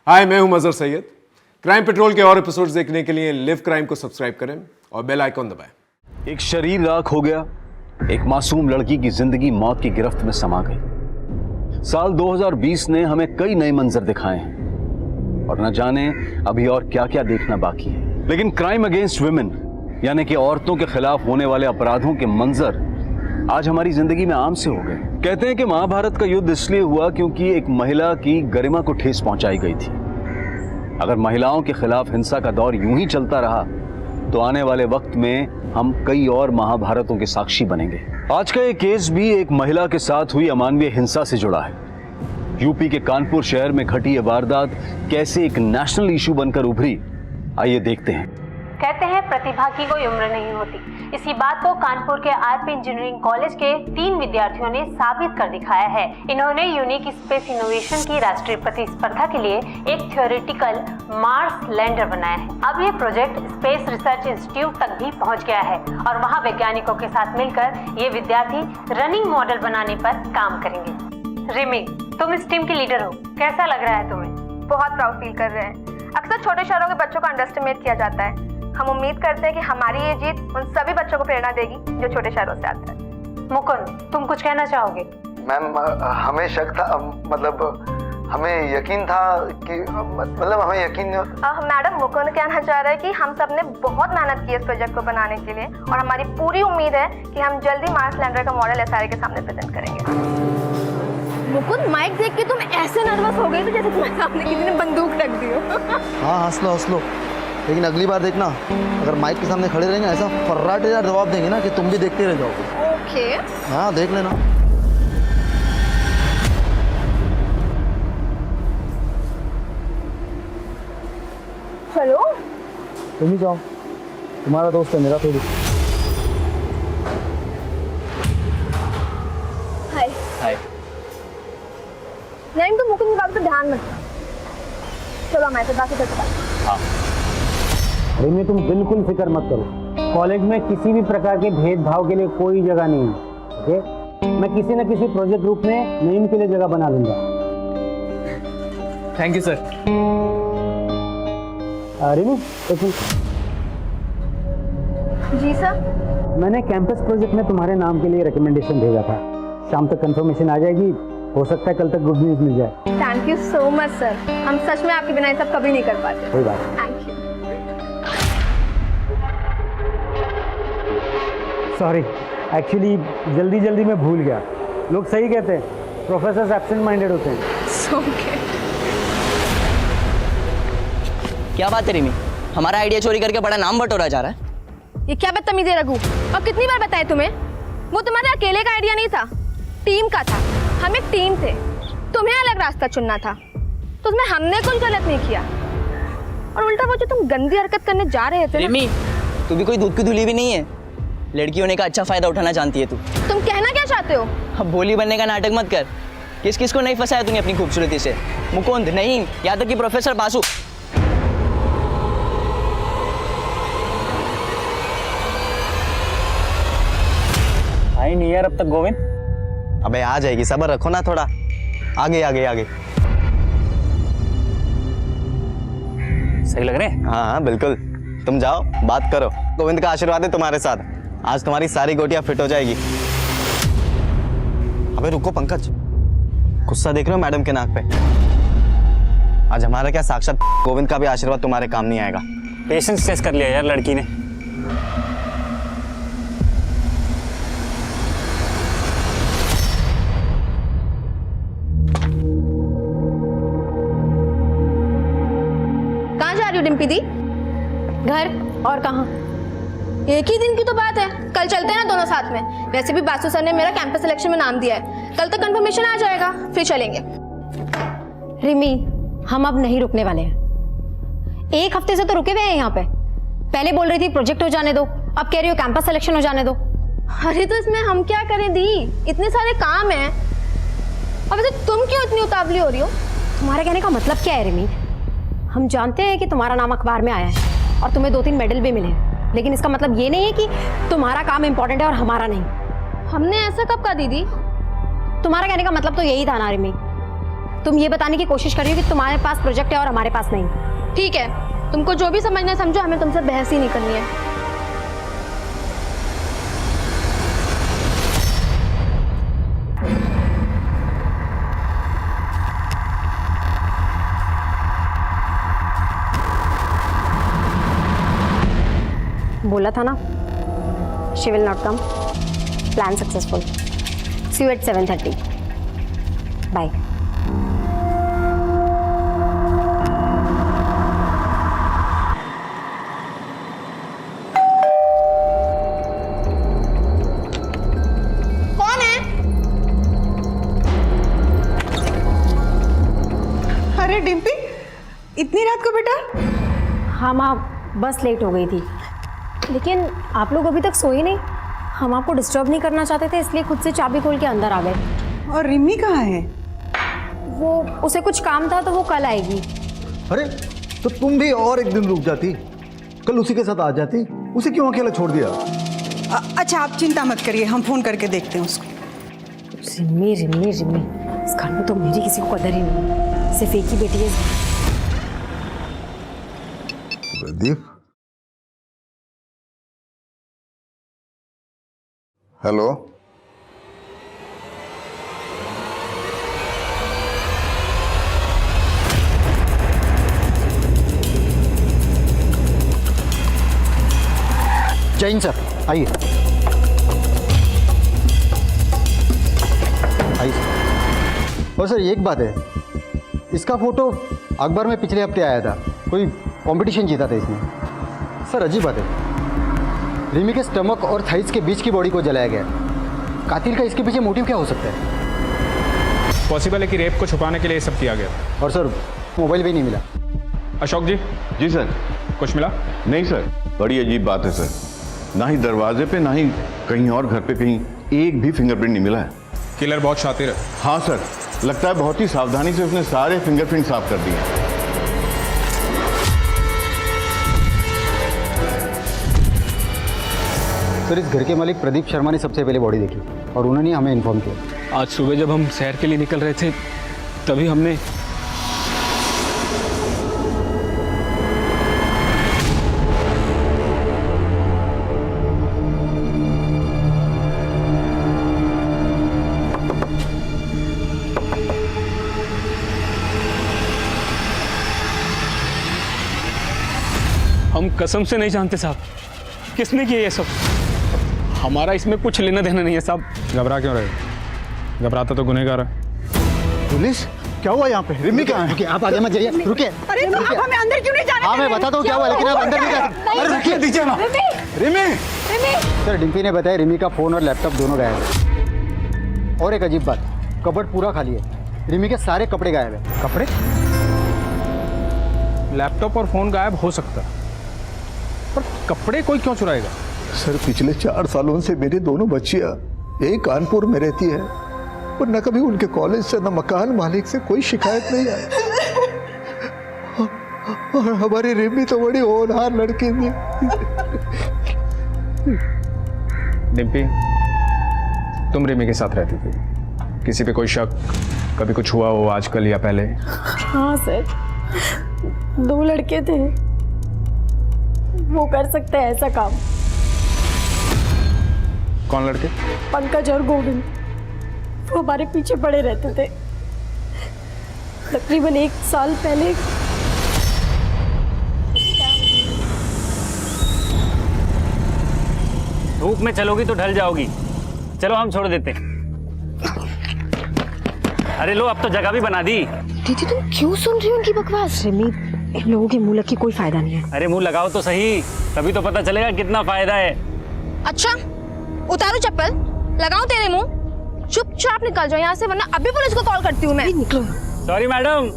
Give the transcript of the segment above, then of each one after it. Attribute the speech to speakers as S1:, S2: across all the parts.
S1: हाय, मैं हूं मजहर Syed. Crime petrol के और एपिसोड्स देखने के लिए लिव क्राइम को सब्सक्राइब करें और बेल आइकॉन दबाएं।
S2: एक शरीर राख हो गया, एक मासूम लड़की की जिंदगी मौत की गिरफ्त में समा गई। साल 2020 ने हमें कई नए मंजर दिखाए हैं और न जाने अभी और क्या क्या देखना बाकी है। लेकिन क्राइम अगेंस्ट वुमेन यानी कि औरतों के खिलाफ होने वाले अपराधों के मंजर आज हमारी जिंदगी में आम से हो गए। कहते हैं कि महाभारत का युद्ध इसलिए हुआ क्योंकि एक महिला की गरिमा को ठेस पहुंचाई गई थी। अगर महिलाओं के खिलाफ हिंसा का दौर यूं ही चलता रहा तो आने वाले वक्त में हम कई और महाभारतों के साक्षी बनेंगे। आज का ये केस भी एक महिला के साथ हुई अमानवीय हिंसा से जुड़ा है। यूपी के कानपुर शहर में घटी ये वारदात कैसे एक नेशनल इशू बनकर उभरी, आइए देखते हैं।
S3: कहते हैं प्रतिभा की कोई उम्र नहीं होती। इसी बात को कानपुर के आरपी इंजीनियरिंग कॉलेज के 3 विद्यार्थियों ने साबित कर दिखाया है। इन्होंने यूनिक स्पेस इनोवेशन की राष्ट्रीय प्रतिस्पर्धा के लिए एक थ्योरेटिकल मार्स लैंडर बनाया है। अब ये प्रोजेक्ट स्पेस रिसर्च इंस्टीट्यूट तक भी पहुंच गया है और वहां वैज्ञानिकों के साथ मिलकर ये विद्यार्थी रनिंग मॉडल बनाने पर काम करेंगे। रिमी, तुम इस टीम की लीडर हो, कैसा लग रहा है तुम्हें?
S4: बहुत प्राउड फील कर रहे हैं। अक्सर छोटे शहरों के बच्चों को अंडर एस्टिमेट किया जाता है। हम उम्मीद करते हैं कि हमारी ये जीत उन सभी बच्चों को प्रेरणा देगी जो छोटे शहरों से आते हैं।
S3: मुकुंद, तुम कुछ कहना चाहोगे?
S5: मैम, हमें शक था, मतलब हमें यकीन था कि हमें यकीन।
S4: मैडम, मुकुंद कहना चाह रहे हैं कि हम सब ने बहुत मेहनत की इस प्रोजेक्ट को बनाने के लिए और हमारी पूरी उम्मीद है कि हम जल्दी मार्स लैंडर का मॉडल एसआरए के सामने प्रेजेंट करेंगे। मुकुंद, माइक देख के तुम ऐसे नर्वस हो गए थे जैसे तुम्हारे सामने किसी ने बंदूक रख दी हो।
S6: हाँ, हंस लो, लेकिन अगली बार देखना, अगर माइक के सामने खड़े रहेंगे ऐसा फर्राटेदार जवाब देंगे ना कि तुम भी देखते रह जाओगे।
S4: ओके।
S6: हाँ, देख लेना।
S4: हेलो,
S6: तुम ही जाओ, तुम्हारा दोस्त है, मेरा थोड़ी।
S4: हाय।
S2: हाय।
S4: नहीं, तो मुकुंद की बात पे ध्यान मत। चलो मैं बात करते हैं।
S2: हाँ।
S7: रिमी, तुम बिल्कुल फिक्र मत करो। कॉलेज में किसी भी प्रकार के भेदभाव के लिए कोई जगह नहीं है। ओके, मैं किसी न किसी प्रोजेक्ट ग्रुप में नईम के लिए जगह बना लूंगा।
S8: Thank you sir.
S7: रिमी, एक मिनट।
S4: जी सर।
S7: मैंने कैंपस प्रोजेक्ट में तुम्हारे नाम के लिए रिकमेंडेशन भेजा था। शाम तक कंफर्मेशन आ जाएगी, हो सकता है कल तक गुड न्यूज मिल जाए।
S4: Thank you so much sir. हम सच में आपके बिना ये सब कभी नहीं कर पाते।
S7: कोई बात नहीं।
S4: Thank you.
S7: सॉरी, एक्चुअली जल्दी में भूल गया। लोग सही कहते हैं, प्रोफेसर एब्सेंट माइंडेड होते हैं।
S4: ओके।
S8: क्या बात है रिमी, हमारा आइडिया चोरी करके बड़ा नाम बटोरा जा रहा है।
S4: ये क्या बदतमीजी है रघु? अब कितनी बार बताए तुम्हें, वो तुम्हारे अकेले का आइडिया नहीं था, टीम का था। हम एक टीम थे, तुम्हें अलग रास्ता चुनना था, तो उसमें हमने कुछ गलत नहीं किया। और उल्टा वो जो तुम गंदी हरकत करने जा रहे थे।
S8: रिमी, तू भी कोई दूध की धुली भी नहीं है। लड़की होने का अच्छा फायदा उठाना जानती है तू।
S4: तुम कहना क्या चाहते हो?
S8: अब भोली बनने का नाटक मत कर। किस किस को नहीं फंसाया तूने अपनी खूबसूरती से? मुकुंद नहीं, यहाँ तक कि प्रोफेसर बासु।
S7: आई नहीं यार अब तक गोविंद।
S5: अबे आ जाएगी, सब्र रखो ना थोड़ा। आगे आगे आगे।
S7: सही लग रहे हैं?
S5: हाँ बिल्कुल, तुम जाओ बात करो। गोविंद का आशीर्वाद है तुम्हारे साथ, आज तुम्हारी सारी गोटियां फिट हो जाएगी। अबे रुको पंकज, गुस्सा देख रहे हो मैडम के नाक पे? आज हमारा क्या, साक्षात गोविंद का भी आशीर्वाद तुम्हारे काम नहीं आएगा।
S7: पेशेंस टेस्ट कर लिया यार लड़की ने।
S4: कहाँ जा रही हो डिम्पी दी? घर, और कहाँ? एक ही दिन की तो बात है, कल चलते हैं ना दोनों साथ में। वैसे भी बासु सर ने मेरा कैंपस सिलेक्शन में नाम दिया है, कल तक कंफर्मेशन आ जाएगा, फिर चलेंगे।
S9: रिमी, हम अब नहीं रुकने वाले हैं। एक हफ्ते से तो रुके हुए हैं यहाँ पे। पहले बोल रही थी प्रोजेक्ट हो जाने दो, अब कह रही हो कैंपस सिलेक्शन हो जाने दो।
S4: अरे तो इसमें हम क्या करें दी, इतने सारे काम हैं। अब वैसे तुम क्यों इतनी उतावली हो रही हो?
S9: तुम्हारे कहने का मतलब क्या है रिमी? हम जानते हैं कि तुम्हारा नाम अखबार में आया है और तुम्हें 2-3 मेडल भी मिले, लेकिन इसका मतलब ये नहीं है कि तुम्हारा काम इम्पोर्टेंट है और हमारा नहीं।
S4: हमने ऐसा कब कहा दीदी?
S9: तुम्हारा कहने का मतलब तो यही था ना रिमी। तुम ये बताने की कोशिश कर रही हो कि तुम्हारे पास प्रोजेक्ट है और हमारे पास नहीं।
S4: ठीक है, तुमको जो भी समझना है समझो, हमें तुमसे बहस ही नहीं करनी है।
S9: बोला था ना, she will not come. Plan successful. See you at 7:30। Bye.
S4: कौन है?
S10: अरे डिम्पी, इतनी रात को बेटा?
S9: हाँ माँ, बस लेट हो गई थी, लेकिन आप लोग अभी तक सोए नहीं। हम आपको डिस्टर्ब नहीं करना चाहते थे, इसलिए खुद से चाबी खोल के अंदर आ गए।
S10: और रिमी कहाँ है?
S9: वो उसे कुछ काम था तो वो कल आएगी।
S6: अरे तो तुम भी और एक दिन रुक जाती, कल उसी के साथ आ जाती। उसे क्यों अकेला छोड़ दिया?
S10: अच्छा आप चिंता मत करिए, हम फोन करके देखते हैं उसको।
S9: रिमी रिमी रिमी, इस घर में तो मेरी किसी को कदर ही नहीं, सिर्फ एक ही बेटी है।
S11: प्रदीप, हेलो।
S6: जैन सर आइए। आइए सर। और सर एक बात है, इसका फोटो अखबार में पिछले हफ्ते आया था, कोई कंपटीशन जीता था इसने। सर अजीब बात है, रिमी के स्टमक और थाइस के बीच की बॉडी को जलाया गया। कातिल का इसके पीछे मोटिव क्या हो सकता है?
S12: पॉसिबल है कि रेप को छुपाने के लिए ये सब किया गया।
S6: और सर मोबाइल भी नहीं मिला।
S12: अशोक जी।
S11: जी सर।
S12: कुछ मिला?
S11: नहीं सर, बड़ी अजीब बात है सर, ना ही दरवाजे पे ना ही कहीं और घर पे कहीं एक भी फिंगरप्रिंट नहीं मिला है।
S12: किलर बहुत शातिर है।
S11: हाँ सर, लगता है बहुत ही सावधानी से उसने सारे फिंगरप्रिंट साफ कर दिए।
S6: सर इस घर के मालिक प्रदीप शर्मा ने सबसे पहले बॉडी देखी और उन्होंने हमें इन्फॉर्म किया।
S12: आज सुबह जब हम शहर के लिए निकल रहे थे तभी हमने हम कसम से नहीं जानते साहब किसने किया ये सब। हमारा इसमें कुछ लेना देना नहीं है साहब। घबरा क्यों रहे? घबराता तो गुनहगार है।
S6: पुलिस क्या हुआ यहाँ पे? रिमी कहाँ है? रुकिए, आप आगे मत जाइए, रुकिए।
S10: अरे तो आप हमें अंदर क्यों नहीं जाने?
S6: हाँ मैं बताता हूँ क्या हुआ, लेकिन आप अंदर नहीं जा सकते। अरे रुकिए, दीजिए ना। रिमी। सर डिम्पी ने बताया रिमी का फोन और लैपटॉप दोनों गायब है। और एक अजीब बात, कबर्ड पूरा खाली है, रिमी के सारे कपड़े गायब है।
S12: कपड़े? लैपटॉप और फोन गायब हो सकता है, पर कपड़े कोई क्यों चुराएगा?
S11: सर पिछले 4 सालों से मेरी दोनों बच्चियां यही कानपुर में रहती है और न कभी उनके कॉलेज से न मकान मालिक से कोई शिकायत नहीं आई। और हमारी रिमी तो बड़ी होनहार लड़की थी।
S12: डिम्पी, तुम रिमी के साथ रहती थी, किसी पे कोई शक कभी कुछ हुआ हो आजकल या पहले?
S9: हाँ सर, 2 लड़के थे, वो कर सकते हैं ऐसा काम।
S12: कौन लड़के?
S9: पंकज और गोविंद, वो हमारे पीछे पड़े रहते थे। तकरीबन 1 साल पहले
S7: धूप में चलोगी तो ढल जाओगी। चलो हम छोड़ देते हैं। अरे लो, अब तो जगह भी बना दी।
S9: दीदी तुम क्यों सुन रही हो उनकी बकवास? रिमी, इन लोगों के मुंह लग के कोई फायदा नहीं है।
S7: अरे मुंह लगाओ तो सही, तभी तो पता चलेगा कितना फायदा है।
S4: अच्छा, उतारो चप्पल, लगाऊं तेरे मुंह? चुपचाप निकल जाओ यहाँ से, वरना अभी पुलिस को कॉल करती हूँ मैं।
S9: निकलो।
S7: सॉरी मैडम,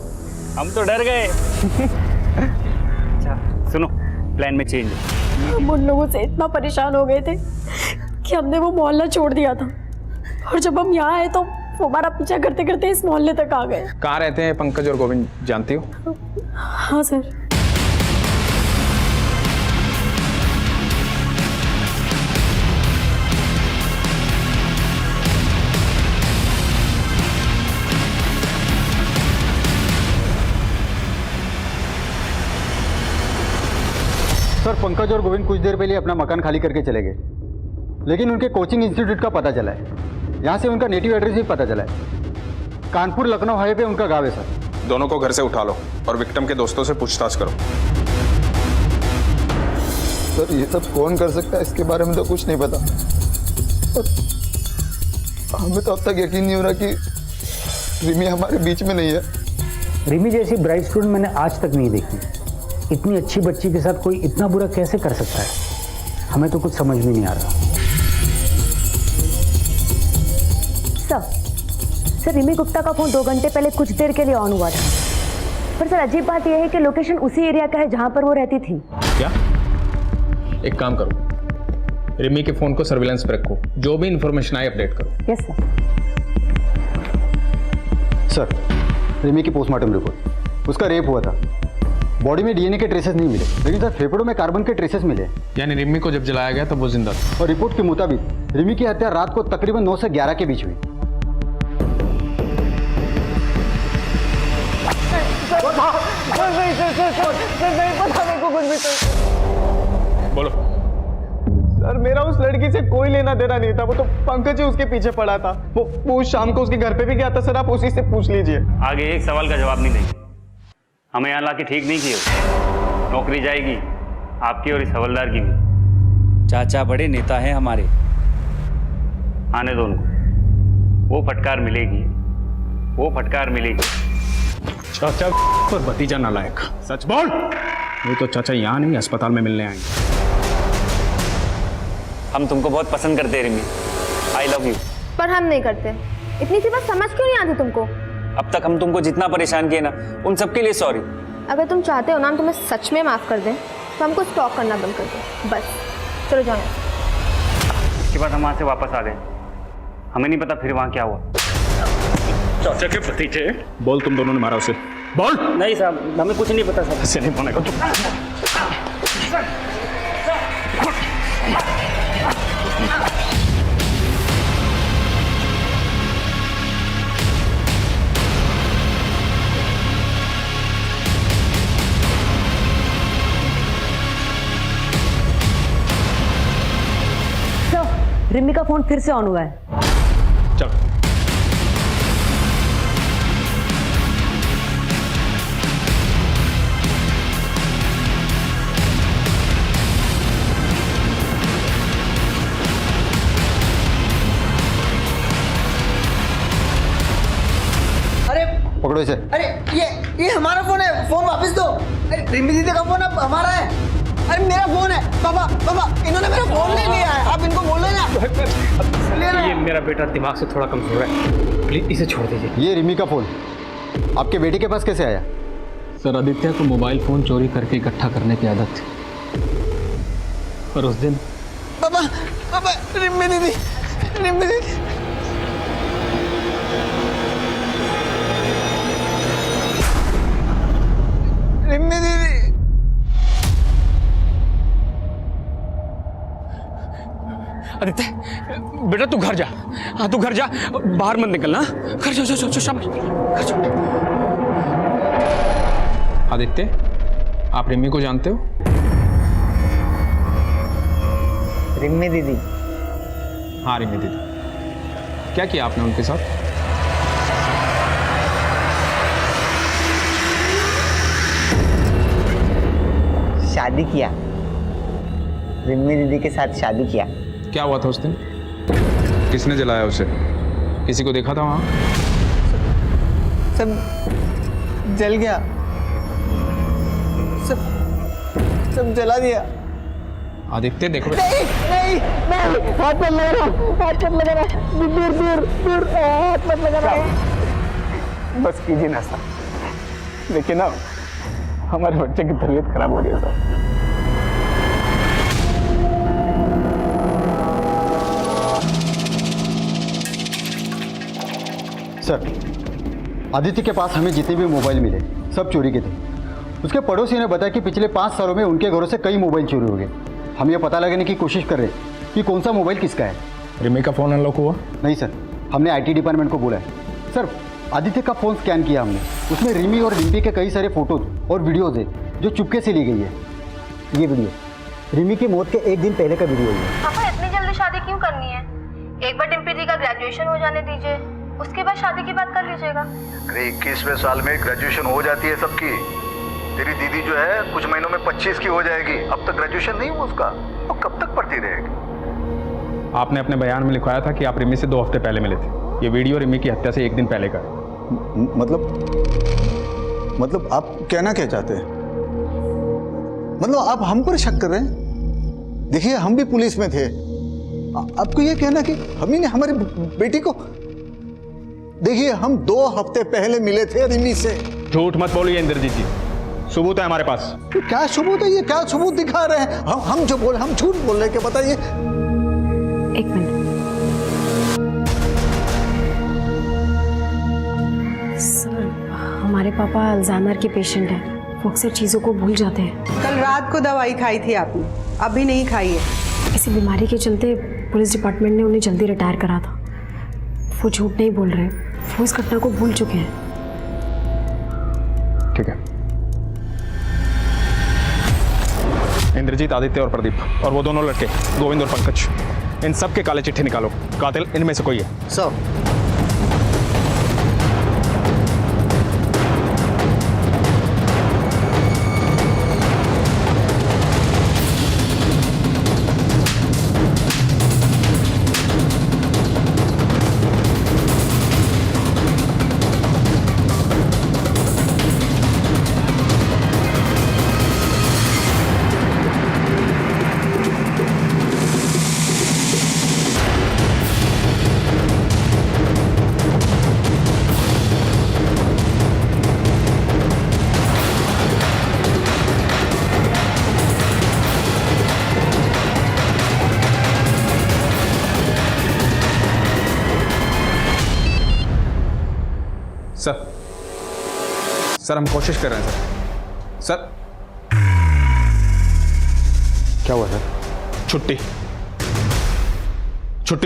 S7: हम तो डर गए। अच्छा सुनो, प्लान में चेंज।
S9: हम उन लोगों से इतना परेशान हो गए थे कि हमने वो मोहल्ला छोड़ दिया था, और जब हम यहाँ आए तो वो हमारा पीछा करते करते इस मोहल्ले तक आ गए।
S12: कहाँ रहते हैं पंकज और गोविंद, जानती हो?
S9: हाँ सर।
S6: सर पंकज और गोविंद कुछ देर पहले अपना मकान खाली करके चले गए, लेकिन उनके कोचिंग इंस्टीट्यूट का पता चला है। यहाँ से उनका नेटिव एड्रेस भी पता चला है। कानपुर लखनऊ हाईवे पे उनका गाँव है सर।
S12: दोनों को घर से उठा लो और विक्टिम के दोस्तों से पूछताछ करो।
S11: सर ये सब कौन कर सकता है, इसके बारे में तो कुछ नहीं पता। हमें तो अब तक यकीन नहीं हो रहा कि रिमी हमारे बीच में नहीं है।
S7: रिमी जैसी ब्राइट स्टूडेंट मैंने आज तक नहीं देखी। इतनी अच्छी बच्ची के साथ कोई इतना बुरा कैसे कर सकता है? हमें तो कुछ समझ में नहीं आ रहा।
S13: सर रिमी गुप्ता का फोन 2 घंटे पहले कुछ देर के लिए ऑन हुआ था, पर सर अजीब बात यह है कि लोकेशन उसी एरिया का है जहां पर वो रहती थी।
S12: क्या? एक काम करो, रिमी के फोन को सर्विलांस पे रखो, जो भी इंफॉर्मेशन आए अपडेट करो।
S13: यस
S6: सर रिमी की पोस्टमार्टम रिपोर्ट, उसका रेप हुआ था। बॉडी में डीएनए के ट्रेसेस नहीं मिले, लेकिन सर फेफड़ों में कार्बन के ट्रेसेस मिले।
S12: यानी रिमी को जब जलाया गया तब वो जिंदा था।
S6: और रिपोर्ट के मुताबिक रिमी की हत्या रात को तकरीबन 9 से 11 के बीच हुई।
S12: बोलो।
S5: सर मेरा उस लड़की से कोई लेना देना नहीं था, वो तो पंकज ही उसके पीछे पड़ा था। वो शाम को उसके घर पे भी गया था। सर आप उसी से पूछ लीजिए।
S7: आगे एक सवाल का जवाब नहीं देंगे। हमें यहाँ लाके ठीक नहीं किए। नौकरी जाएगी आपकी और इस हवलदार की भी।
S14: चाचा बड़े नेता हैं हमारे।
S7: आने दो उनको, वो फटकार मिलेगी, वो फटकार मिलेगी।
S12: चाचा और भतीजा नालायक, सच बोल। नहीं तो चाचा यहाँ नहीं अस्पताल में मिलने आएंगे।
S7: हम तुमको बहुत पसंद करते हैं रिमी, आई लव यू।
S4: पर हम नहीं करते। इतनी सी बात समझ क्यों नहीं आती तुमको?
S7: अब तक हम तुमको जितना परेशान किए ना, उन सबके लिए सॉरी।
S4: अगर तुम चाहते हो ना हम तुम्हें सच में माफ कर दें तो हमको स्टॉक करना बंद कर दो बस। चलो जाओ।
S7: इसके बाद हम वहाँ से वापस आ गए। हमें नहीं पता फिर वहाँ क्या हुआ।
S12: चाचा के भतीजे। बोल, तुम दोनों ने मारा उसे, बोल।
S7: नहीं साहब हमें कुछ नहीं पता साहब।
S12: ऐसे नहीं बोलने को।
S13: रिमी का फोन फिर से ऑन हुआ है।
S12: चलो।
S6: अरे पकड़ो इसे।
S5: अरे ये हमारा फोन है, फोन वापस दो। अरे रिमी दीदी का फोन अब हमारा है। अरे मेरा फोन है। पापा इन्होंने मेरा फोन ले लिया है, आप इनको बोलो ना।
S12: ये मेरा बेटा दिमाग से थोड़ा कमजोर है, प्लीज इसे छोड़ दीजिए।
S6: ये रिमी का फोन आपके बेटे के पास कैसे आया?
S12: सर आदित्य को मोबाइल फोन चोरी करके इकट्ठा करने की आदत थी, पर उस दिन
S5: पापा रिमी दीदी
S12: आदित्य बेटा तू घर जा। हाँ तू घर जा, बाहर मत निकलना। घर जा, शाबाश, घर जा। आदित्य आप रिमी को जानते हो?
S5: रिमी दीदी?
S12: हाँ रिमी दीदी। क्या किया आपने उनके साथ?
S5: शादी किया। रिमी दीदी के साथ शादी किया।
S12: क्या हुआ था उस दिन? किसने जलाया उसे? किसी को देखा था वहां?
S5: सब जल गया, सब जला दिया।
S12: आदित्य देखो।
S5: नहीं हाथ मत लगा रहा, दूर हाथ मत लगा रहा। बस कीजिए ना साहब, देखिए ना हमारे बच्चे की तबीयत खराब हो रही है साहब।
S6: सर आदित्य के पास हमें जितने भी मोबाइल मिले सब चोरी के थे। उसके पड़ोसी ने बताया कि पिछले 5 सालों में उनके घरों से कई मोबाइल चोरी हो गए। हम ये पता लगाने की कोशिश कर रहे हैं कि कौन सा मोबाइल किसका है।
S12: रिमी का फोन अनलॉक हुआ?
S6: नहीं सर, हमने आईटी डिपार्टमेंट को बोला है। सर आदित्य का फ़ोन स्कैन किया हमने, उसमें रिमी और रिम्पी के कई सारे फोटोज और वीडियोज़ है जो चुपके से ली गई है। ये वीडियो रिमी की मौत के एक दिन पहले का वीडियो है।
S4: पापा इतनी जल्दी शादी क्यों करनी है? एक बार डिम्पी दी का ग्रेजुएशन हो जाने दीजिए, उसके बाद शादी की बात कर लीजिएगा।
S11: अरे 21वें साल में ग्रेजुएशन हो जाती है सबकी। तेरी दीदी जो है कुछ महीनों में 25 की हो जाएगी, अब तक ग्रेजुएशन नहीं हुआ उसका, तो कब तक पढ़ती रहेगी?
S12: आपने अपने बयान में लिखवाया था कि आप रिमी से 2 हफ्ते पहले मिले थे। ये वीडियो रिमी की हत्या से 1 दिन पहले का है।
S11: मतलब आप कहना क्या चाहते हैं? मतलब आप हम पर शक कर रहे हैं? देखिए हम भी पुलिस में थे, आपको ये कहना कि हम ही ने हमारी बेटी को, देखिए हम 2 हफ्ते पहले मिले थे रिमी से।
S12: झूठ मत बोलिए इंद्रजीत जी, सबूत है हमारे पास।
S11: तो क्या सबूत है? ये क्या सबूत दिखा रहे हैं? हम जो बोल, हम झूठ बोल रहे हैं क्या? बताइए।
S9: एक मिनट सर, हमारे पापा अल्जाइमर के पेशेंट हैं, वो अक्सर चीज़ों को भूल जाते हैं।
S10: कल रात को दवाई खाई थी आपने, अभी नहीं खाई है।
S9: इसी बीमारी के चलते पुलिस डिपार्टमेंट ने उन्हें जल्दी रिटायर करा था। वो झूठ नहीं बोल रहे, वो इस घटना को भूल चुके हैं।
S12: ठीक है, इंद्रजीत, आदित्य और प्रदीप और वो दोनों लड़के गोविंद और पंकज, इन सब के काले चिट्ठे निकालो। कातिल इनमें से कोई है।
S6: सर
S12: सर हम कोशिश कर रहे हैं सर।
S2: क्या हुआ सर?
S12: छुट्टी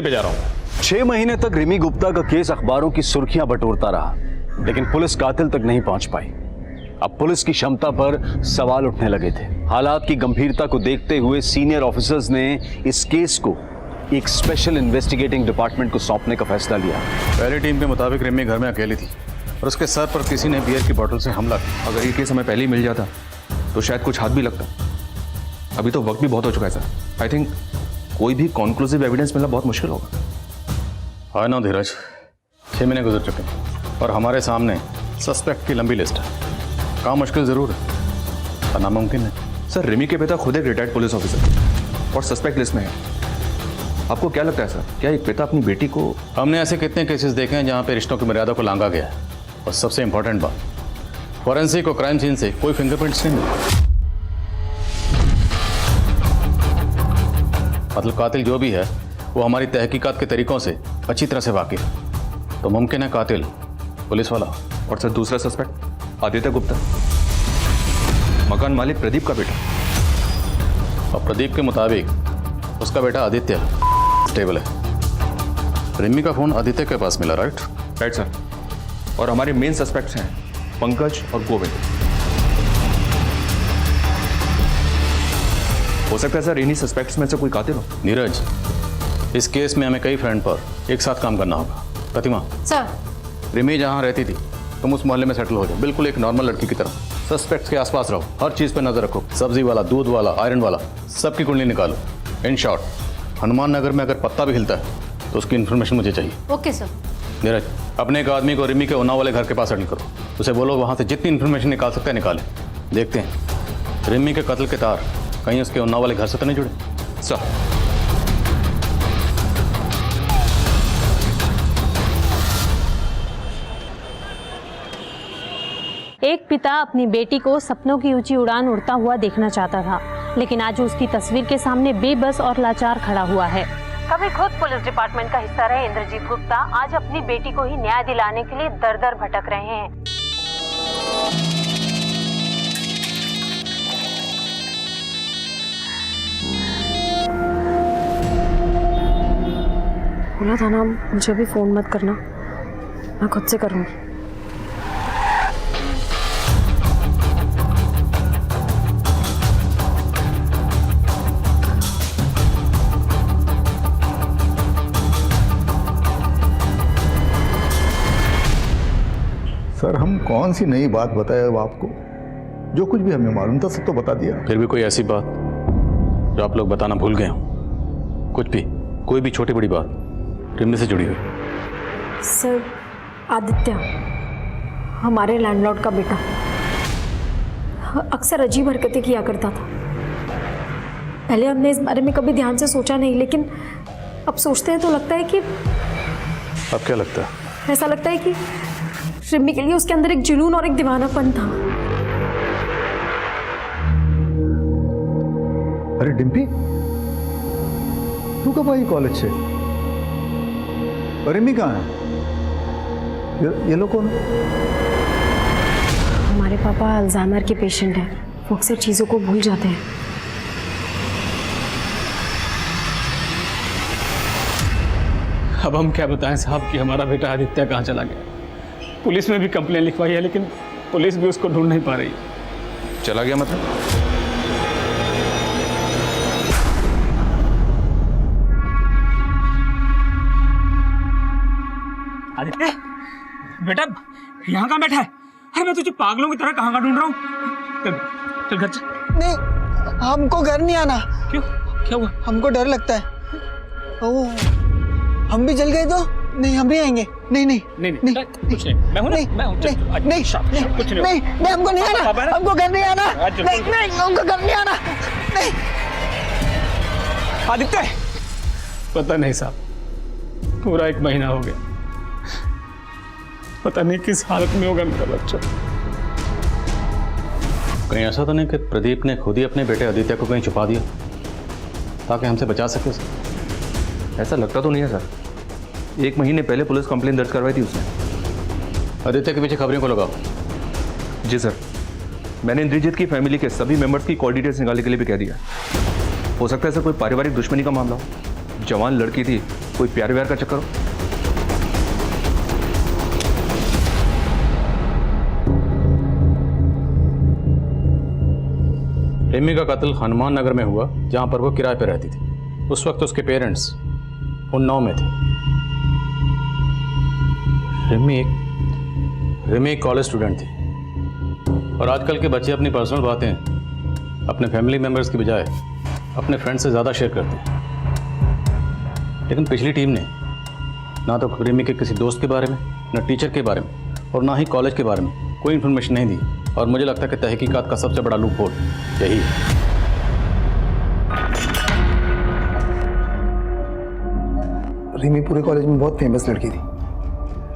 S12: पे जा रहा हूं।
S2: 6 महीने तक रिमी गुप्ता का केस अखबारों की सुर्खियां बटोरता रहा, लेकिन पुलिस कातिल तक नहीं पहुंच पाई। अब पुलिस की क्षमता पर सवाल उठने लगे थे। हालात की गंभीरता को देखते हुए सीनियर ऑफिसर्स ने इस केस को एक स्पेशल इन्वेस्टिगेटिंग डिपार्टमेंट को सौंपने का फैसला लिया।
S14: पहली टीम के मुताबिक रिमी घर में अकेली थी और उसके सर पर किसी ने बियर की बोतल से हमला किया।
S12: अगर ये केस हमें पहले ही मिल जाता तो शायद कुछ हाथ भी लगता। अभी तो वक्त भी बहुत हो चुका है सर। आई थिंक कोई भी कॉन्क्लूसिव एविडेंस मिलना बहुत मुश्किल होगा।
S14: हाँ ना धीरज, 6 महीने गुजर चुके हैं और हमारे सामने सस्पेक्ट की लंबी लिस्ट है। काम मुश्किल जरूर है पर नामुमकिन है।
S12: सर रिमी के पिता खुद एक रिटायर्ड पुलिस ऑफिसर और सस्पेक्ट लिस्ट में है। आपको क्या लगता है सर, क्या एक पिता अपनी बेटी को?
S14: हमने ऐसे कितने केसेस देखे हैं जहाँ पे रिश्तों की मर्यादा को लांघा गया है। और सबसे इंपॉर्टेंट बात, फॉरेंसिक और क्राइम सीन से कोई फिंगरप्रिंट्स नहीं मिले। मतलब कातिल जो भी है वो हमारी तहकीकात के तरीकों से अच्छी तरह से वाकिफ है, तो मुमकिन है कातिल पुलिस वाला।
S12: और सर दूसरा सस्पेक्ट आदित्य गुप्ता, मकान मालिक प्रदीप का बेटा।
S14: और प्रदीप के मुताबिक उसका बेटा आदित्य स्टेबल है। रिमी का फोन आदित्य के पास मिला, राइट?
S12: Right sir. और हमारे मेन सस्पेक्ट्स हैं पंकज और गोविंद। हो सकता है सर इन्हीं सस्पेक्ट्स में से कोई कातिल हो।
S14: नीरज, इस केस में हमें कई फ्रेंड पर एक साथ काम करना होगा। प्रतिमा
S9: सर,
S14: रिमी जहाँ रहती थी तुम उस मोहल्ले में सेटल हो जाओ, बिल्कुल एक नॉर्मल लड़की की तरह। सस्पेक्ट्स के आसपास रहो, हर चीज़ पर नजर रखो। सब्जी वाला, दूध वाला, आयरन वाला, सबकी कुंडली निकालो। इन शॉर्ट, हनुमान नगर में अगर पत्ता भी हिलता है तो उसकी इन्फॉर्मेशन मुझे चाहिए।
S9: Okay sir.
S14: नीरज, अपने एक आदमी को रिमी के उन्नाव वाले घर के पास सेटल करो। उसे बोलो वहाँ से जितनी इन्फॉर्मेशन निकाल सकते हैं निकालें। देखते हैं रिमी के कत्ल के तार कहीं उसके उन्नाव वाले घर से तो नहीं जुड़े।
S12: सर
S3: एक पिता अपनी बेटी को सपनों की ऊंची उड़ान उड़ता हुआ देखना चाहता था, लेकिन आज उसकी तस्वीर के सामने बेबस और लाचार खड़ा हुआ है। कभी खुद पुलिस डिपार्टमेंट का हिस्सा रहे इंद्रजीत गुप्ता आज अपनी बेटी को ही न्याय दिलाने के लिए दर दर भटक रहे हैं।
S9: बोला था ना मुझे भी फोन मत करना, मैं खुद से करूँगी।
S11: कौन सी नई बात बताया अब आपको? जो कुछ भी हमें मालूम था सब तो बता दिया।
S14: फिर भी कोई ऐसी बात जो आप लोग बताना भूल गए हो? कुछ भी, कोई भी छोटी बड़ी बात रिमी से जुड़ी हुई?
S9: सर, आदित्य हमारे लैंडलॉर्ड का बेटा अक्सर अजीब हरकतें किया करता था। पहले हमने इस बारे में कभी ध्यान से सोचा नहीं, लेकिन अब सोचते हैं तो लगता है कि
S14: अब क्या लगता है?
S9: ऐसा लगता है कि रिमी के लिए उसके अंदर एक जुनून और एक दीवानापन था।
S11: अरे डिम्पी, तू कब आई कॉलेज से? रिमी कहाँ है? ये लोग कौन?
S9: हमारे पापा अल्जाइमर के पेशेंट हैं, वो अक्सर चीज़ों को भूल जाते हैं।
S12: अब हम क्या बताएं साहब कि हमारा बेटा आदित्य कहाँ चला गया? पुलिस में भी कंप्लेन लिखवाई है, लेकिन पुलिस भी उसको ढूंढ नहीं पा रही।
S14: चला गया मतलब?
S12: आदित्य बेटा यहाँ कहाँ बैठा है? अरे मैं तुझे पागलों की तरह कहाँ ढूंढ रहा हूँ। चल घर चल।
S5: नहीं, हमको घर नहीं आना।
S12: क्यों? क्या हुआ?
S5: हमको डर लगता है। ओह, हम भी जल गए तो? नहीं, हम भी आएंगे। नहीं नहीं
S12: नहीं नहीं, कुछ नहीं, मैं हूं ना, मैं हूं।
S5: नहीं
S12: कुछ नहीं,
S5: नहीं, हमको नहीं आना, हमको घर नहीं आना। नहीं, हमको घर नहीं आना। नहीं
S12: आदित्य, पता नहीं साहब, पूरा 1 महीना हो गया, पता नहीं किस हालत में होगा मेरा बच्चा।
S14: कहीं ऐसा तो नहीं कि प्रदीप ने खुद ही अपने बेटे आदित्य को कहीं छुपा दिया ताकि हमसे बचा सके उसे?
S15: ऐसा लगता तो नहीं है सर। 1 महीने पहले पुलिस कंप्लेन दर्ज करवाई थी उसने।
S14: आदित्य के पीछे खबरों को लगाओ।
S15: जी सर, मैंने इंद्रजीत की फैमिली के सभी मेंबर्स की कॉल डिटेल्स निकालने के लिए भी कह दिया। हो सकता है सर कोई पारिवारिक दुश्मनी का मामला हो, जवान लड़की थी, कोई प्यार व्यार का चक्कर हो।
S14: रिमी का कत्ल हनुमान नगर में हुआ, जहां पर वो किराए पर रहती थी। उस वक्त उसके पेरेंट्स उन्नाव में थे। रिमी एक कॉलेज स्टूडेंट थी, और आजकल के बच्चे अपनी पर्सनल बातें अपने फैमिली मेंबर्स की बजाय अपने फ्रेंड से ज़्यादा शेयर करते हैं। लेकिन पिछली टीम ने ना तो रिमी के किसी दोस्त के बारे में, ना टीचर के बारे में, और ना ही कॉलेज के बारे में कोई इन्फॉर्मेशन नहीं दी। और मुझे लगता है कि तहकीकात का सबसे बड़ा लूप होल यही है।
S5: रिमी पूरे कॉलेज में बहुत फेमस लड़की थी,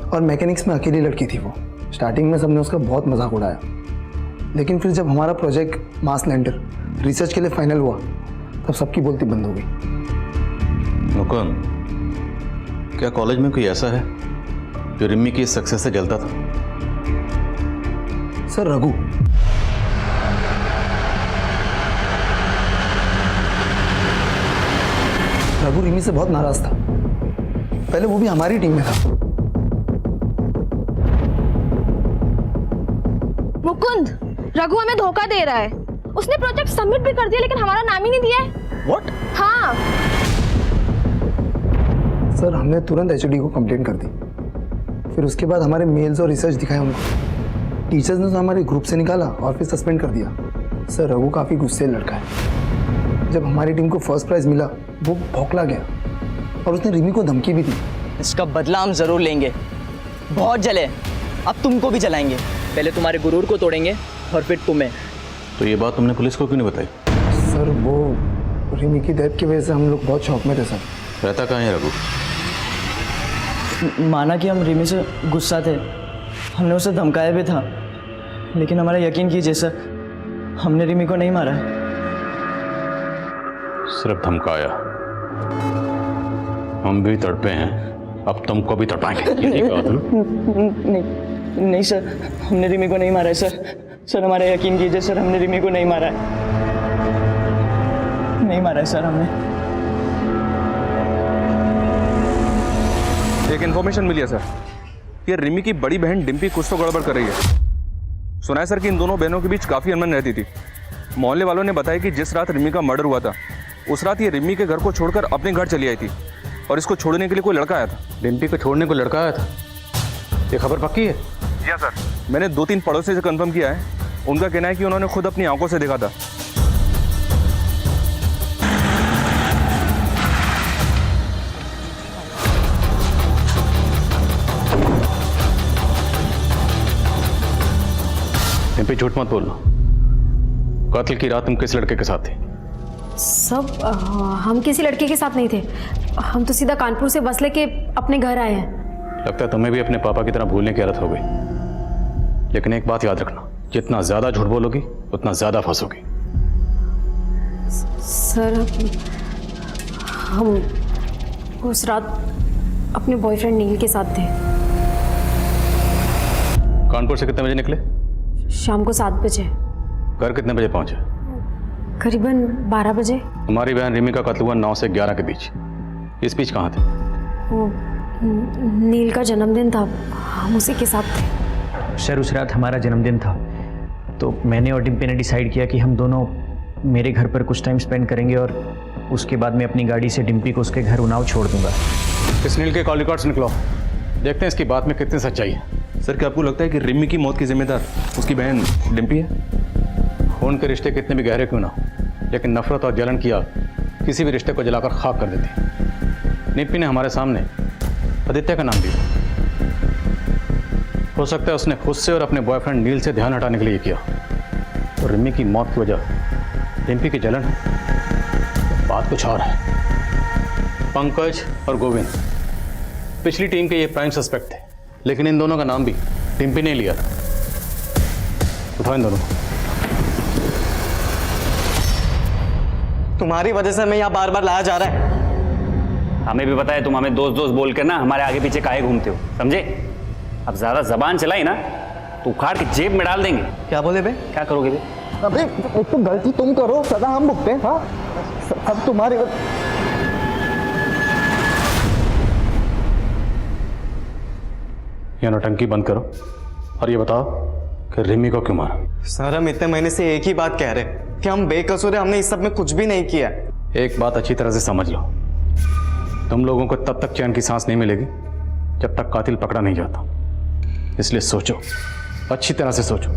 S5: और मैकेनिक्स में अकेली लड़की थी वो। स्टार्टिंग में सबने उसका बहुत मजाक उड़ाया, लेकिन फिर जब हमारा प्रोजेक्ट मास लैंडर रिसर्च के लिए फाइनल हुआ, तब सबकी बोलती बंद हो गई।
S14: मुकुंद, क्या कॉलेज में कोई ऐसा है जो रिमी की सक्सेस से जलता था?
S5: सर, रघु। रघु रिमी से बहुत नाराज था। पहले वो भी हमारी टीम में था।
S4: मुकुंद, रघु हमें धोखा दे रहा है। उसने प्रोजेक्ट सबमिट भी कर दिया, लेकिन हमारा नाम ही नहीं दिया है।
S5: What?
S4: हाँ
S5: सर, हमने तुरंत एचओडी को कंप्लेंट कर दी। फिर उसके बाद हमारे मेल्स और रिसर्च दिखाए उनको। टीचर्स ने तो हमारे ग्रुप से निकाला और फिर सस्पेंड कर दिया। सर, रघु काफ़ी गुस्से लड़का है। जब हमारी टीम को फर्स्ट प्राइज मिला, वो भौंकला गया और उसने रिमी को धमकी भी दी।
S8: इसका बदला हम जरूर लेंगे। बहुत जले, अब तुमको भी जलाएंगे। पहले तुम्हारे गुरूर को तोड़ेंगे और फिर तुम्हें।
S14: तो ये बात तुमने पुलिस को क्यों नहीं बताई?
S5: सर, वो रिमी की डेथ की वजह से हम लोग बहुत शौक में थे सर।
S14: रहता कहाँ है रघु?
S8: माना कि हम रिमी से गुस्सा थे, हमने उसे धमकाया भी था, लेकिन हमारा यकीन कीजिए सर, हमने रिमी को नहीं मारा।
S14: सिर्फ धमकाया। हम भी तड़पे हैं, अब तुमको भी तड़पाएंगे।
S8: नहीं सर, हमने रिमी को नहीं मारा है सर। हमारा यकीन कीजिए सर, हमने रिमी को नहीं मारा है। नहीं मारा है सर हमने।
S15: एक इन्फॉर्मेशन मिली है सर, ये रिमी की बड़ी बहन डिम्पी कुछ तो गड़बड़ कर रही है। सुना है सर कि इन दोनों बहनों के बीच काफ़ी अनबन रहती थी। मोहल्ले वालों ने बताया कि जिस रात रिमी का मर्डर हुआ था, उस रात ये रिमी के घर को छोड़कर अपने घर चली आई थी, और इसको छोड़ने के लिए कोई लड़का आया था।
S14: डिम्पी को छोड़ने को लड़का आया था? ये खबर पक्की है?
S15: जी हाँ सर। मैंने 2-3 पड़ोसी से कंफर्म किया है, उनका कहना है कि उन्होंने खुद अपनी आंखों से देखा था।
S14: डिम्पी झूठ मत बोलना, कातिल की रात तुम किस लड़के के साथ थे?
S9: सब हम किसी लड़के के साथ नहीं थे, हम तो सीधा कानपुर से बस लेके अपने घर आए हैं।
S14: लगता है तुम्हें भी अपने पापा की तरह भूलने की आदत हो गई। लेकिन एक बात याद रखना, जितना ज्यादा झूठ बोलोगी उतना ज्यादा फंसोगी।
S9: सर हम उस रात अपने बॉयफ्रेंड नील के साथ थे।
S14: कानपुर से कितने बजे निकले?
S9: शाम को 7 बजे।
S14: घर कितने बजे पहुंचे?
S9: करीबन 12 बजे।
S14: हमारी बहन रिमी का कत्ल हुआ 9 से 11 के बीच। इस बीच कहाँ थे?
S9: वो नील का जन्मदिन था, हम उसी के साथ थे।
S8: सर उस रात हमारा जन्मदिन था, तो मैंने और डिम्पी ने डिसाइड किया कि हम दोनों मेरे घर पर कुछ टाइम स्पेंड करेंगे और उसके बाद मैं अपनी गाड़ी से डिम्पी को उसके घर उन्नाव छोड़ दूंगा।
S14: इस नील के कॉल रिकॉर्ड्स निकलो, देखते हैं इसकी बात में कितनी सच्चाई है।
S15: सर क्या आपको लगता है कि रिमी की मौत की जिम्मेदार उसकी बहन डिम्पी है?
S14: खून के रिश्ते कितने भी गहरे क्यों ना हो, लेकिन नफरत और जलन की आग किसी भी रिश्ते को जलाकर खाक कर देती। डिम्पी ने हमारे सामने आदित्य का नाम दिया। हो सकता है उसने खुद से और अपने बॉयफ्रेंड नील से ध्यान हटाने के लिए किया। तो रिमी की मौत की वजह डिम्पी की जलन है, बात कुछ और है। पंकज और गोविंद पिछली टीम के ये प्राइम सस्पेक्ट थे, लेकिन इन दोनों का नाम भी डिम्पी ने लिया था। उठाओ इन दोनों।
S8: तुम्हारी वजह से हमें यहाँ बार बार लाया जा रहा है। हमें भी पता है तुम हमें दोस्त दोस्त बोल कर ना हमारे आगे पीछे काहे घूमते हो, समझे? अब ज्यादा जबान चलाई ना तो उखाड़ के जेब में डाल देंगे। क्या बोले बे? क्या करोगे बे?
S5: अबे एक तो गलती तुम करो, सदा हम भुगते हैं। हाँ सब तुम्हारे।
S14: ये नौटंकी बंद करो और ये बताओ कि रिमी को क्यों मारा?
S8: सर हम इतने महीने से एक ही बात कह रहे कि हम बेकसूर हैं, हमने इस सब में कुछ भी नहीं किया।
S14: एक बात अच्छी तरह से समझ लो, तुम लोगों को तब तक चैन की सांस नहीं मिलेगी जब तक कातिल पकड़ा नहीं जाता। इसलिए सोचो, अच्छी तरह से सोचो।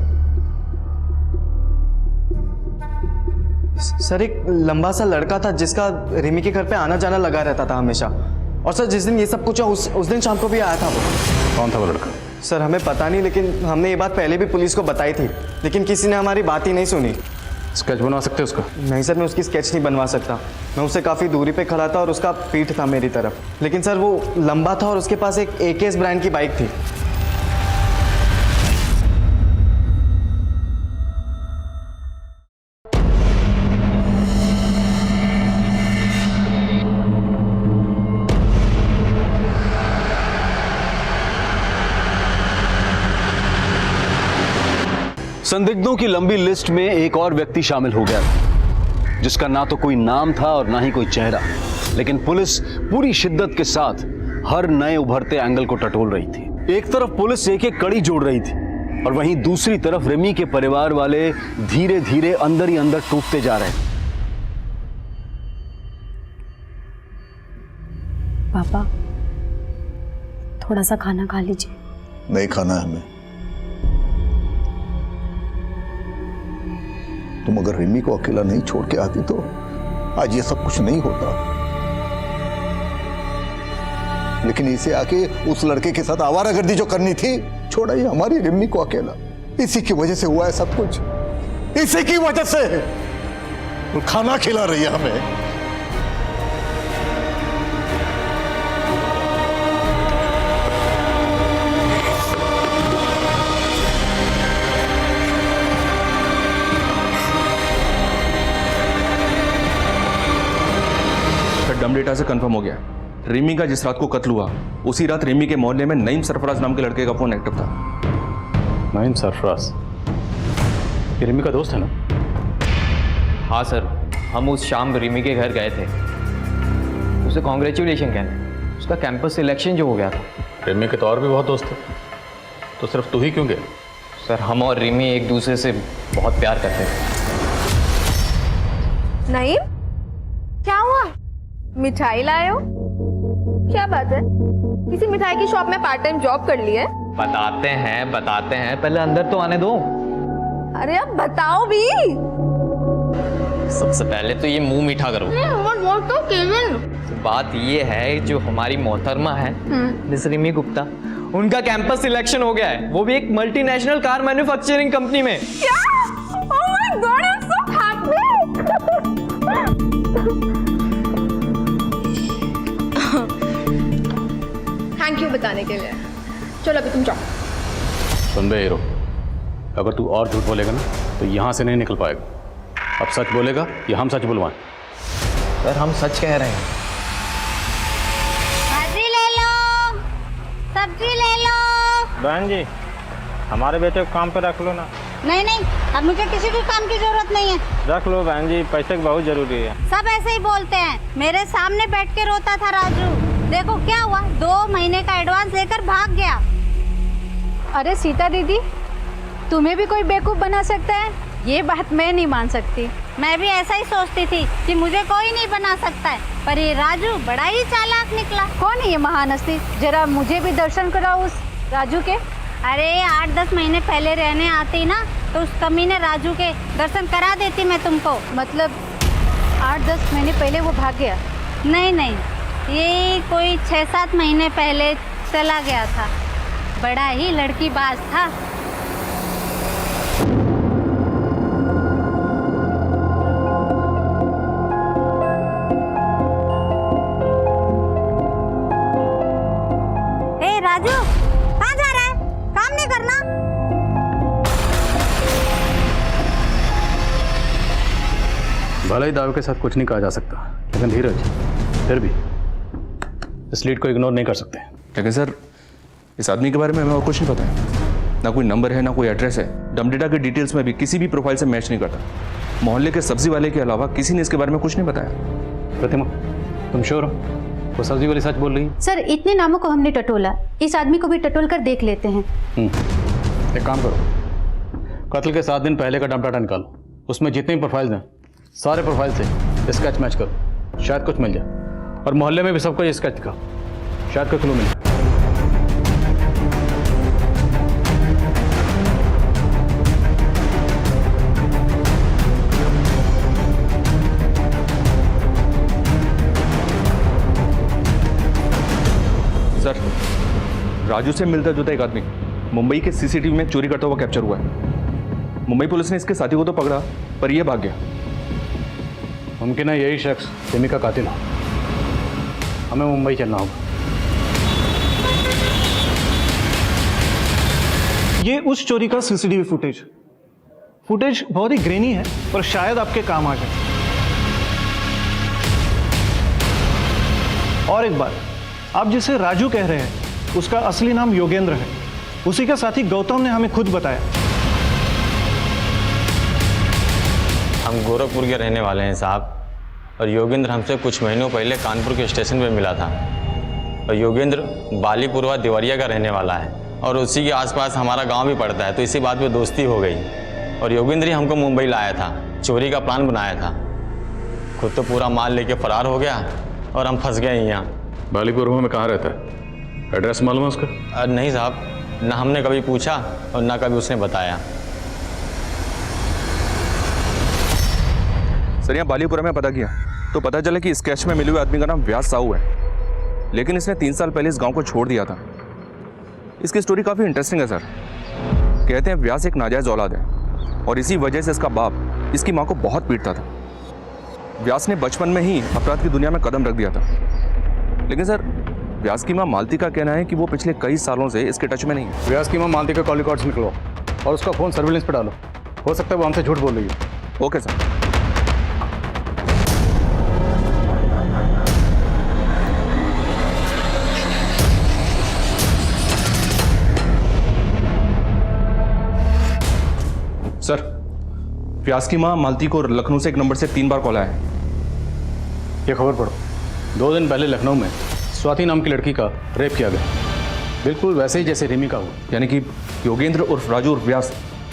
S8: सर एक लंबा सा लड़का था जिसका रिमी के घर पे आना जाना लगा रहता था हमेशा। और सर जिस दिन ये सब कुछ उस दिन शाम को भी आया था वो।
S14: कौन था वो लड़का?
S8: सर हमें पता नहीं, लेकिन हमने ये बात पहले भी पुलिस को बताई थी, लेकिन किसी ने हमारी बात ही नहीं सुनी।
S14: स्केच बनवा सकते उसका?
S8: नहीं सर मैं उसकी स्केच नहीं बनवा सकता। मैं उससे काफ़ी दूरी पे खड़ा था और उसका पीठ था मेरी तरफ, लेकिन सर वो लंबा था और उसके पास एक AKS ब्रांड की बाइक थी।
S2: संदिग्धों की लंबी लिस्ट में एक और व्यक्ति शामिल हो गया था, जिसका ना तो कोई नाम था और ना ही कोई चेहरा, लेकिन पुलिस पूरी शिद्दत के साथ हर नए उभरते एंगल को टटोल रही थी। एक तरफ पुलिस एक एक कड़ी जोड़ रही थी और वहीं दूसरी तरफ रिमी के परिवार वाले धीरे धीरे अंदर ही अंदर टूटते जा रहे थे।
S9: पापा थोड़ा सा खाना खा लीजिए।
S11: नहीं खाना है हमें। तुम अगर रिमी को अकेला नहीं छोड़ के आती तो आज ये सब कुछ नहीं होता। लेकिन इसे आके उस लड़के के साथ आवारागर्दी जो करनी थी, छोड़ा ही हमारी रिमी को अकेला। इसी की वजह से हुआ है सब कुछ, इसी की वजह से। वो खाना खिला रही है हमें।
S15: डम डेटा से कंफर्म हो गया, रिमी का जिस रात को कत्ल हुआ उसी रात रिमी के मोहल्ले में नईम सरफराज नाम के लड़के का फोन एक्टिव था।
S14: नईम सरफराज ये रिमी का दोस्त है ना?
S16: हाँ सर, हम उस शाम रिमी के घर गए थे, उसे कॉन्ग्रेचुलेशन कहने। उसका कैंपस सिलेक्शन जो हो गया था।
S14: रिमी के तो और भी बहुत दोस्त थे, तो सिर्फ तू ही क्यों गया?
S16: सर हम और रिमी एक दूसरे से बहुत प्यार करते थे।
S4: नईम क्या हुआ? मिठाई लाए हो? क्या बात है? किसी मिठाई की शॉप में पार्ट टाइम जॉब कर ली है?
S16: बताते हैं, पहले अंदर तो आने दो।
S4: अरे अब बताओ भी।
S16: सबसे पहले तो ये मुंह मीठा करो। बात ये है, जो हमारी मोहतरमा है मिस रिमी गुप्ता, उनका कैंपस सिलेक्शन हो गया है, वो भी एक मल्टीनेशनल कार मैन्युफैक्चरिंग कंपनी में।
S4: क्या? Oh my God, I'm so happy. Thank you बताने के लिए। चलो अभी तुम जाओ।
S14: सुन बे हीरो, अगर तू और झूठ बोलेगा ना तो यहाँ से नहीं निकल पाएगा। अब सच बोलेगा या हम सच बुलवाएं?
S16: सर हम सच कह रहे हैं।
S9: भाजी ले लो, सब्जी ले लो।
S7: बहन जी, हमारे बेटे को काम पे रख लो ना।
S9: नहीं नहीं, अब मुझे किसी भी काम की जरूरत नहीं है।
S7: रख लो बहन जी, पैसे की बहुत जरूरी है।
S9: सब ऐसे ही बोलते हैं। मेरे सामने बैठ के रोता था राजू, देखो क्या हुआ, 2 महीने का एडवांस लेकर भाग गया।
S17: अरे सीता दीदी, तुम्हें भी कोई बेवकूफ़ बना सकता है, ये बात मैं नहीं मान सकती।
S9: मैं भी ऐसा ही सोचती थी कि मुझे कोई नहीं बना सकता है, पर ये राजू बड़ा ही चालाक निकला।
S17: कौन है ये महान हस्ती? जरा मुझे भी दर्शन कराओ उस राजू के।
S9: अरे 8-10 महीने पहले रहने आती ना, तो उस कमीने राजू के दर्शन करा देती मैं तुमको।
S17: मतलब 8-10 महीने पहले वो भाग गया?
S9: नहीं नहीं, ये कोई 6-7 महीने पहले चला गया था। बड़ा ही लड़कीबाज था। ए राजू, कहाँ जा रहा है? काम नहीं करना?
S14: भले ही दावे के साथ कुछ नहीं कहा जा सकता, लेकिन धीरज, फिर भी इस लीड को इग्नोर नहीं कर सकते।
S15: लेकिन सर, इस आदमी के बारे में हमें और कुछ नहीं पता है। ना कोई नंबर है, ना कोई एड्रेस है। डमडेटा के डिटेल्स में भी किसी भी प्रोफाइल से मैच नहीं करता। मोहल्ले के सब्जी वाले के अलावा किसी ने इसके बारे में कुछ नहीं बताया।
S14: प्रतिमा, तुम श्योर हो वो सब्जी वाली सच बोल रही है?
S17: सर, इतने नामों को हमने टटोला, इस आदमी को भी टटोल कर देख लेते हैं।
S14: एक काम करो, कत्ल के 7 दिन पहले का डम डाटा निकालो, उसमें जितने भी प्रोफाइल्स हैं सारे प्रोफाइल से स्केच मैच करो, शायद कुछ मिल जाए। और मोहल्ले में भी सबको ये स्केच दिखाओ, शायद कोई क्लू मिले।
S15: सर, राजू से मिलता जुलता एक आदमी मुंबई के सीसीटीवी में चोरी करता हुआ कैप्चर हुआ है। मुंबई पुलिस ने इसके साथी को तो पकड़ा, पर यह भाग गया।
S14: मुमकिन है यही शख्स रिमी का कातिल हो। हमें मुंबई चलना होगा।
S18: ये उस चोरी का सीसीटीवी फुटेज बहुत ही ग्रेनी है, पर शायद आपके काम आ जाए। और एक बात, आप जिसे राजू कह रहे हैं उसका असली नाम योगेंद्र है। उसी का साथी गौतम ने हमें खुद बताया।
S16: हम गोरखपुर के रहने वाले हैं साहब, और योगेंद्र हमसे कुछ महीनों पहले कानपुर के स्टेशन पे मिला था। और योगेंद्र बालीपुरवा देवरिया का रहने वाला है, और उसी के आसपास हमारा गांव भी पड़ता है, तो इसी बात पे दोस्ती हो गई। और योगेंद्र ही हमको मुंबई लाया था, चोरी का प्लान बनाया था। खुद तो पूरा माल लेके फरार हो गया और हम फंस गए यहाँ।
S14: बालीपुरवा में कहाँ रहता है? एड्रेस मालूम है उसका?
S16: नहीं साहब, ना हमने कभी पूछा और ना कभी उसने बताया।
S15: सर, यहाँ बालीपुरा में पता किया तो पता चला कि स्केच में मिले हुए आदमी का नाम व्यास साहू है, लेकिन इसने 3 साल पहले इस गांव को छोड़ दिया था। इसकी स्टोरी काफ़ी इंटरेस्टिंग है सर। कहते हैं व्यास एक नाजायज औलाद है, और इसी वजह से इसका बाप इसकी माँ को बहुत पीटता था। व्यास ने बचपन में ही अपराध की दुनिया में कदम रख दिया था। लेकिन सर, व्यास की माँ मालती का कहना है कि वो पिछले कई सालों से इसके टच में नहीं है।
S14: व्यास की माँ मालती का कॉल रिकॉर्ड्स निकलो और उसका फ़ोन सर्विलेंस पे डालो। हो सकता है वो हमसे झूठ बोल रही है।
S15: Okay sir. सर, व्यास की माँ मालती को लखनऊ से एक नंबर से 3 बार कॉल आया है।
S14: ये खबर पढ़ो। 2 दिन पहले लखनऊ में स्वाति नाम की लड़की का रेप किया गया, बिल्कुल वैसे ही जैसे रिमी का हुआ।
S15: यानी कि योगेंद्र उर्फ राजू उर्फ व्यास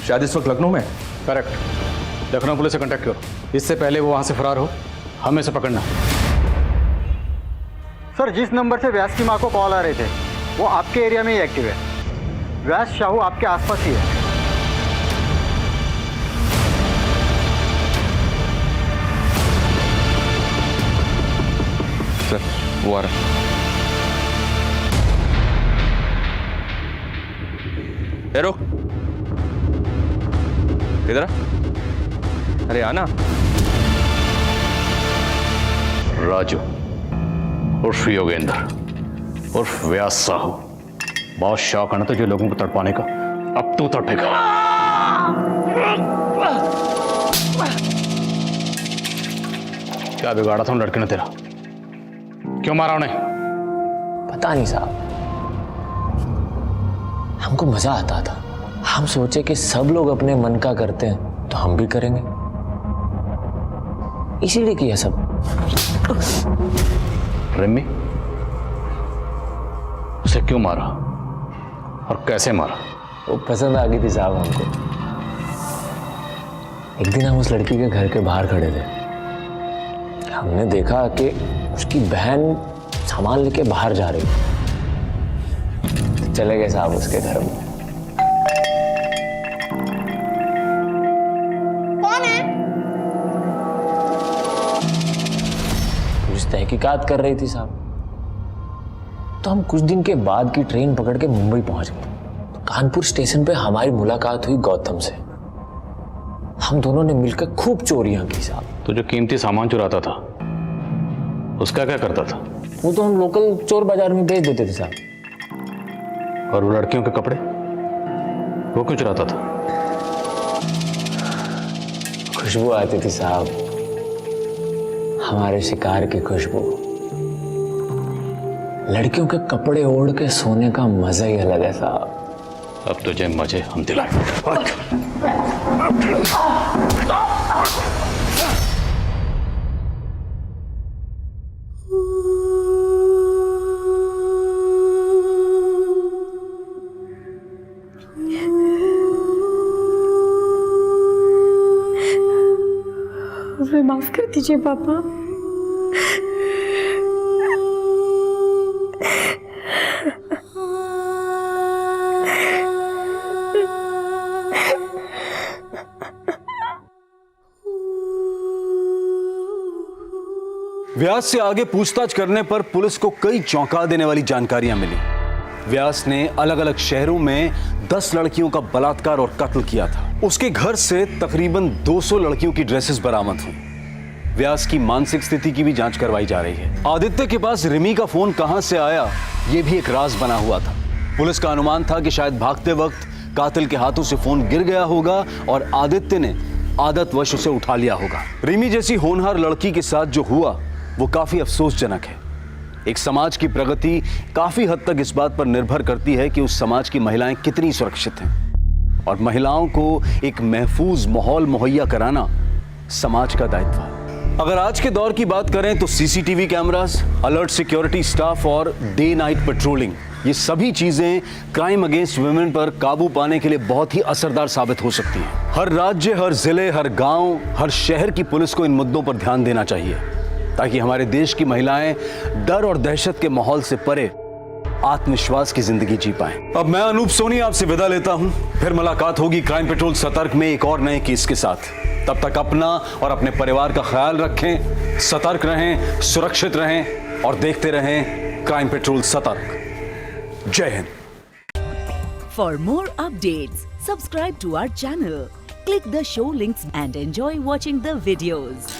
S15: शायद इस वक्त लखनऊ में?
S14: करेक्ट। लखनऊ पुलिस से कांटेक्ट करो, इससे पहले वो वहाँ से फरार हो, हमें से पकड़ना।
S6: सर, जिस नंबर से व्यास की माँ को कॉल आ रहे थे वो आपके एरिया में ही एक्टिव है। व्यास शाहू आपके आसपास ही है।
S15: सर वो आ रहा। रुक, इधर आ। अरे आना।
S14: राजू उर्फ योगेंद्र उर्फ व्यास साहू, बहुत शौक है ना तुझे लोगों को तड़पाने का, अब तू तड़पेगा। क्या बिगाड़ा था उन लड़के ने तेरा? क्यों मारा उन्हें?
S19: पता नहीं साहब, हमको मजा आता था। हम सोचे कि सब लोग अपने मन का करते हैं तो हम भी करेंगे, इसीलिए किया सब।
S14: रिमी, उसे क्यों मारा और कैसे मारा?
S19: वो पसंद आ गई थी साहब हमको। एक दिन हम उस लड़की के घर के बाहर खड़े थे, हमने देखा कि उसकी बहन सामान लेके बाहर जा रही, तो चले गए साहब उसके घर में।
S4: कौन है?
S19: पुलिस तहकीकात कर रही थी साहब, तो हम कुछ दिन के बाद की ट्रेन पकड़ के मुंबई पहुंच गए। तो कानपुर स्टेशन पे हमारी मुलाकात हुई गौतम से। हम दोनों ने मिलकर खूब चोरियां की साहब।
S14: तो जो कीमती सामान चुराता था उसका क्या करता था?
S19: वो तो हम लोकल चोर बाजार में बेच देते थे साहब।
S14: और वो लड़कियों के कपड़े वो क्यों चुराता था?
S19: खुशबू आती थी साहब, हमारे शिकार की खुशबू। लड़कियों के कपड़े ओढ़ के सोने का मजा ही अलग है साहब।
S14: अब तुझे मजे हम दिलाएं।
S13: मुझे माफ कर दीजिए पापा।
S2: व्यास से आगे पूछताछ करने पर पुलिस को कई चौंका देने वाली जानकारियां मिली। व्यास ने अलग अलग शहरों में 10 लड़कियों का बलात्कार और कत्ल किया था। उसके घर से तकरीबन 200 लड़कियों की ड्रेसेस बरामद हुई। व्यास की मानसिक स्थिति की भी जांच करवाई जा रही है। आदित्य के पास रिमी का फोन कहां से आया, यह भी एक राज बना हुआ था। पुलिस का अनुमान था कि शायद भागते वक्त कातिल के हाथों से फोन गिर गया होगा और आदित्य ने आदतवश उसे उठा लिया होगा। रिमी जैसी होनहार लड़की के साथ जो हुआ वो काफी अफसोसजनक है। एक समाज की प्रगति काफी हद तक इस बात पर निर्भर करती है कि उस समाज की महिलाएं कितनी सुरक्षित हैं, और महिलाओं को एक महफूज माहौल मुहैया कराना समाज का दायित्व है। अगर आज के दौर की बात करें तो CCTV cameras, alert security staff और डे नाइट पेट्रोलिंग, ये सभी चीजें क्राइम अगेंस्ट वुमेन पर काबू पाने के लिए बहुत ही असरदार साबित हो सकती हैं। हर राज्य, हर जिले, हर गांव, हर शहर की पुलिस को इन मुद्दों पर ध्यान देना चाहिए ताकि हमारे देश की महिलाएं डर और दहशत के माहौल से परे आत्मविश्वास की जिंदगी जी पाएं। अब मैं अनूप सोनी आपसे विदा लेता हूं, फिर मुलाकात होगी क्राइम पेट्रोल सतर्क में एक और नए केस के साथ। तब तक अपना और अपने परिवार का ख्याल रखें, सतर्क रहें, सुरक्षित रहें और देखते रहें क्राइम पेट्रोल सतर्क। जय Hind.
S20: For more updates, subscribe to our channel, click the show links and enjoy watching the videos.